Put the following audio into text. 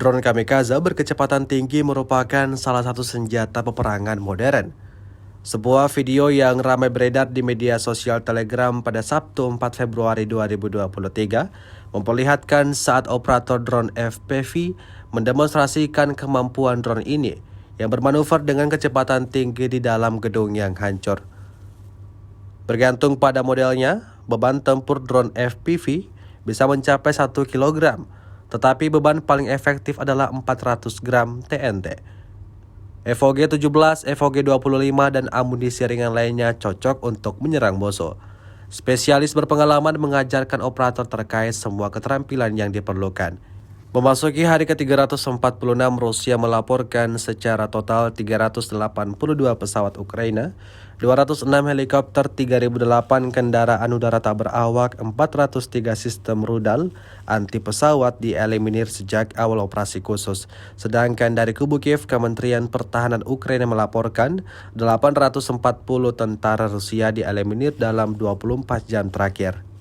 Drone kamikaze berkecepatan tinggi merupakan salah satu senjata peperangan modern. Sebuah video yang ramai beredar di media sosial Telegram pada Sabtu 4 Februari 2023 memperlihatkan saat operator drone FPV mendemonstrasikan kemampuan drone ini yang bermanuver dengan kecepatan tinggi di dalam gedung yang hancur. Bergantung pada modelnya, beban tempur drone FPV bisa mencapai 1 kg, tetapi beban paling efektif adalah 400 gram TNT. FOG-17, FOG-25, dan amunisi ringan lainnya cocok untuk menyerang musuh. Spesialis berpengalaman mengajarkan operator terkait semua keterampilan yang diperlukan. Memasuki hari ke-346, Rusia melaporkan secara total 382 pesawat Ukraina, 206 helikopter, 3008 kendaraan udara tak berawak, 403 sistem rudal anti pesawat dieliminir sejak awal operasi khusus. Sedangkan dari kubu Kiev, Kementerian Pertahanan Ukraina melaporkan 840 tentara Rusia dieliminir dalam 24 jam terakhir.